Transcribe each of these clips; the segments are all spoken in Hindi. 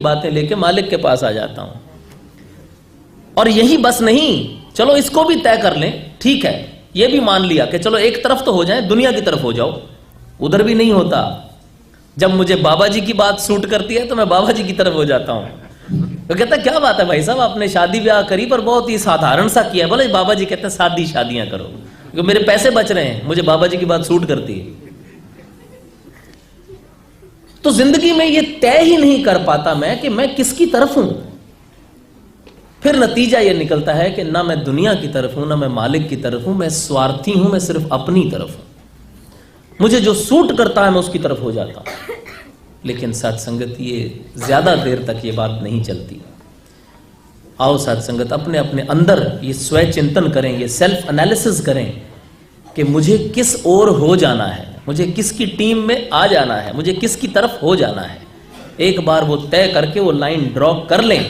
बातें लेके मालिक के पास आ जाता हूं। और यही बस नहीं, चलो इसको भी तय कर लें, ठीक है, ये भी मान लिया कि चलो एक तरफ तो हो जाए, दुनिया की तरफ हो जाओ। उधर भी नहीं होता। जब मुझे बाबा जी की बात सूट करती है तो मैं बाबा जी की तरफ हो जाता हूं। तो कहता क्या बात है भाई साहब, आपने शादी ब्याह करी पर बहुत ही साधारण सा किया। बोले बाबा जी कहते हैं सादी शादियां करो, क्योंकि मेरे पैसे बच रहे हैं, मुझे बाबा जी की बात सूट करती है। तो जिंदगी में ये तय ही नहीं कर पाता मैं कि मैं किसकी तरफ हूं। फिर नतीजा ये निकलता है कि ना मैं दुनिया की तरफ हूं, ना मैं मालिक की तरफ हूं, मैं स्वार्थी हूं, मैं सिर्फ अपनी तरफ हूं। मुझे जो सूट करता है मैं उसकी तरफ हो जाता हूं। लेकिन सत्संगत ये ज्यादा देर तक ये बात नहीं चलती। आओ सत्संगत अपने अपने अंदर ये स्वय चिंतन करें, ये सेल्फ एनालिसिस करें कि मुझे किस ओर हो जाना है, मुझे किसकी टीम में आ जाना है, मुझे किसकी तरफ हो जाना है। एक बार वो तय करके वो लाइन ड्रॉ कर लें,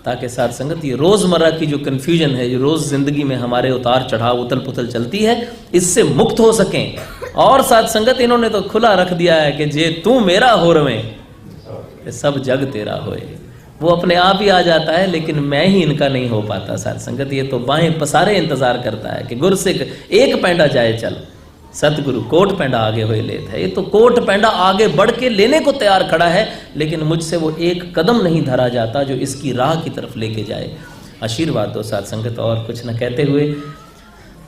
ताकि साथ संगत ये रोजमर्रा की जो कंफ्यूजन है, जो रोज जिंदगी में हमारे उतार चढ़ाव उथल पुथल चलती है, इससे मुक्त हो सकें। और साथ संगत इन्होंने तो खुला रख दिया है कि जे तू मेरा हो रवे सब जग तेरा होए। वो अपने आप ही आ जाता है, लेकिन मैं ही इनका नहीं हो पाता। साथ संगत ये तो बाहें पसारे इंतजार करता है कि गुरसिख एक पैंडा जाए चल, सतगुरु कोट पैंडा आगे हुए लेत है। ये तो कोट पैंडा आगे बढ़ के लेने को तैयार खड़ा है, लेकिन मुझसे वो एक कदम नहीं धरा जाता जो इसकी राह की तरफ लेके जाए। आशीर्वाद दो साथ संगत। और कुछ न कहते हुए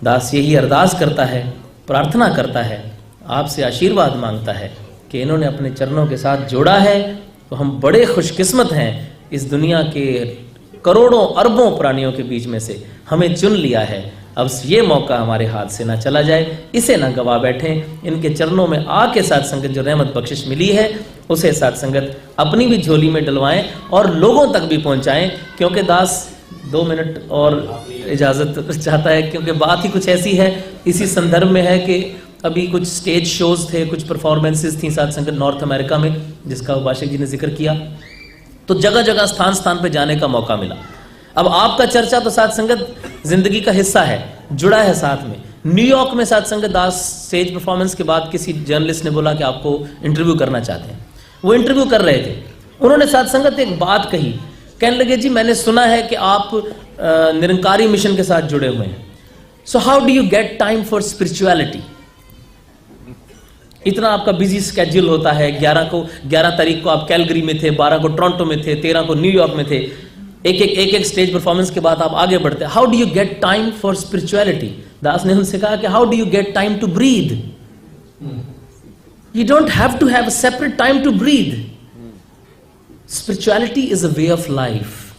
दास यही अरदास करता है, प्रार्थना करता है, आपसे आशीर्वाद मांगता है कि इन्होंने अपने चरणों के साथ जोड़ा है तो हम बड़े खुशकिस्मत हैं। इस दुनिया के करोड़ों अरबों प्राणियों के बीच में से हमें चुन लिया है। अब ये मौका हमारे हाथ से ना चला जाए, इसे ना गवा बैठें। इनके चरणों में आके साथ संगत जो रहमत बख्शिश मिली है उसे साथ संगत अपनी भी झोली में डलवाएं और लोगों तक भी पहुंचाएं। क्योंकि दास 2 मिनट और इजाज़त चाहता है, क्योंकि बात ही कुछ ऐसी है, इसी संदर्भ में है कि अभी कुछ स्टेज शोज थे, कुछ परफॉर्मेंसेस थी साथ संगत नॉर्थ अमेरिका में, जिसका उपासक जी ने जिक्र किया। तो जगह जगह स्थान स्थान पे जाने का मौका मिला। अब आपका चर्चा तो साथ संगत जिंदगी का हिस्सा है, जुड़ा है साथ में। न्यूयॉर्क में साथ संगत दास स्टेज परफॉर्मेंस के बाद किसी जर्नलिस्ट ने बोला कि आपको इंटरव्यू करना चाहते हैं। वो इंटरव्यू कर रहे थे, उन्होंने साथ संगत एक बात कही, कहने लगे जी मैंने सुना है कि आप निरंकारी मिशन के साथ जुड़े हुए हैं, so how do you get time for spirituality. इतना आपका बिजी स्केड्यूल होता है, 11 तारीख को आप कैलगरी में थे, 12 को टोरंटो में थे, 13 को न्यूयॉर्क में थे, एक स्टेज परफॉर्मेंस के बाद आप आगे बढ़ते, how do you get time for spirituality. Das ने उनसे कहा कि how do you get time to breathe. You don't have to have a separate time to breathe. Spirituality is a way of life.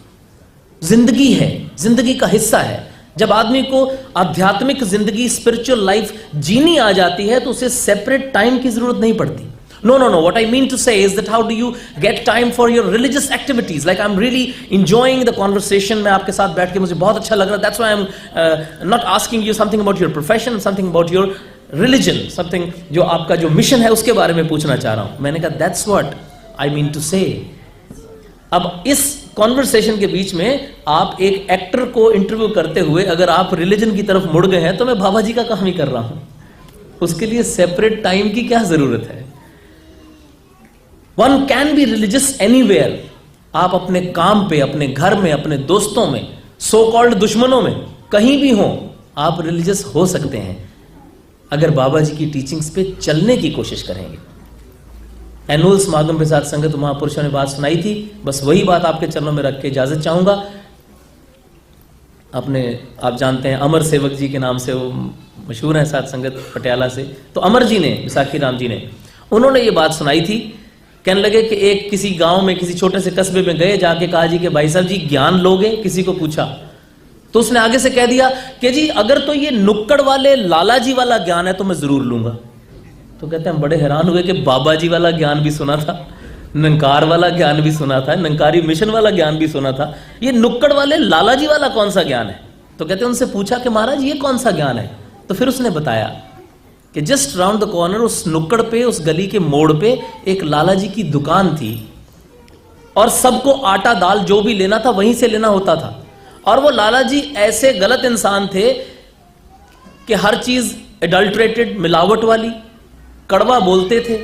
जिंदगी है, जिंदगी का हिस्सा है। जब आदमी को आध्यात्मिक जिंदगी स्पिरिचुअल लाइफ जीनी आ जाती है तो उसे सेपरेट टाइम की जरूरत नहीं पड़ती। No, what I mean to say is that how do you get time for your religious activities? Like I'm really enjoying the conversation. मैं आपके साथ बैठ के मुझे बहुत अच्छा लग रहा है. That's why I'm not asking you something about your profession, something about your religion, something जो आपका जो मिशन है उसके बारे में पूछना चाह रहा हूँ. मैंने कहा that's what I mean to say. अब इस कॉन्वर्सेशन के बीच में आप एक एक्टर को इंटरव्यू करते हुए अगर आप रिलीजन की तरफ मुड़ गए हैं तो मैं बाबा जी का काम ही कर रहा हूं। उसके लिए सेपरेट टाइम की क्या जरूरत है। One can be religious anywhere. आप अपने काम पे, अपने घर में, अपने दोस्तों में, सो कॉल्ड दुश्मनों में, कहीं भी हो आप रिलीजियस हो सकते हैं अगर बाबा जी की टीचिंग्स पे चलने की कोशिश करेंगे। एनुअल समागम पे साथ संगत महापुरुषों ने बात सुनाई थी, बस वही बात आपके चरणों में रख के इजाजत चाहूंगा। आप जानते हैं अमर सेवक जी के नाम से वो मशहूर हैं साथ संगत पटियाला से। तो अमर जी ने, विसाखी राम जी ने, उन्होंने ये बात सुनाई थी। कहने लगे कि एक किसी गांव में, किसी छोटे से कस्बे में गए, जाके कहा जी कि भाई साहब जी ज्ञान लोगे। किसी को पूछा तो उसने आगे से कह दिया कि जी अगर तो ये नुक्कड़ वाले लाला जी वाला ज्ञान है तो मैं जरूर लूंगा। तो कहते हैं हम बड़े हैरान हुए कि बाबा जी वाला ज्ञान भी सुना था, नंकार वाला ज्ञान भी सुना था, नंकारी मिशन वाला ज्ञान भी सुना था, ये नुक्कड़ वाले लाला जी वाला कौन सा ज्ञान है। तो कहते हैं उनसे पूछा कि महाराज ये कौन सा ज्ञान है। तो फिर उसने बताया कि जस्ट राउंड द कॉर्नर, उस नुक्कड़ पे, उस गली के मोड़ पे एक लाला जी की दुकान थी और सबको आटा दाल जो भी लेना था वहीं से लेना होता था। और वो लाला जी ऐसे गलत इंसान थे कि हर चीज एडल्ट्रेटेड, मिलावट वाली, कड़वा बोलते थे,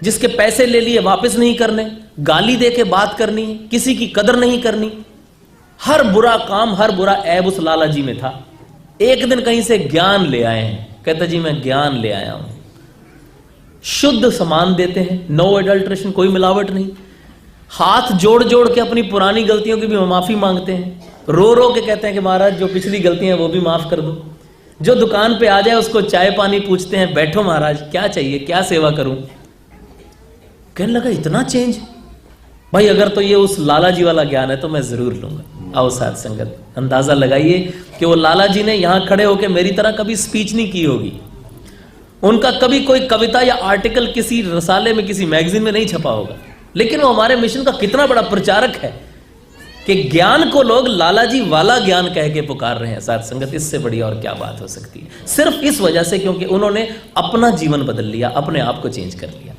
जिसके पैसे ले लिए वापस नहीं करने, गाली दे के बात करनी, किसी की कदर नहीं करनी। हर बुरा काम, हर बुरा ऐब उस लाला जी में था। एक दिन कहीं से ज्ञान ले आए हैं, कहता जी मैं ज्ञान ले आया हूं। शुद्ध सामान देते हैं, नो एडल्ट्रेशन, कोई मिलावट नहीं। हाथ जोड़ जोड़ के अपनी पुरानी गलतियों की भी माफी मांगते हैं, रो रो के कहते हैं कि महाराज जो पिछली गलतियां वो भी माफ कर दो। जो दुकान पे आ जाए उसको चाय पानी पूछते हैं, बैठो महाराज क्या चाहिए, क्या सेवा करूं। कहने लगा इतना चेंज भाई, अगर तो ये उस लाला जी वाला ज्ञान है तो मैं जरूर लूंगा। आओ साथ संगत, अंदाजा लगाइए कि वो लाला जी ने यहां खड़े होकर मेरी तरह कभी स्पीच नहीं की होगी, उनका कभी कोई कविता या आर्टिकल किसी रसाले में, किसी मैगजीन में नहीं छपा होगा, लेकिन वो हमारे मिशन का कितना बड़ा प्रचारक है कि ज्ञान को लोग लाला जी वाला ज्ञान कह के पुकार रहे हैं। साथ संगत, इससे बड़ी और क्या बात हो सकती है? सिर्फ इस वजह से क्योंकि उन्होंने अपना जीवन बदल लिया, अपने आप को चेंज कर लिया।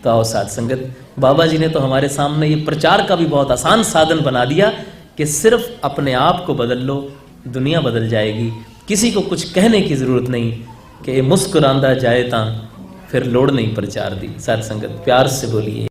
तो आओ साथ संगत, बाबा जी ने तो हमारे सामने ये प्रचार का भी बहुत आसान साधन बना दिया कि सिर्फ अपने आप को बदल लो, दुनिया बदल जाएगी। किसी को कुछ कहने की जरूरत नहीं कि मुस्कुरांदा जाए ता फिर लोड़ नहीं प्रचार दी। साथ संगत, प्यार से बोलिए।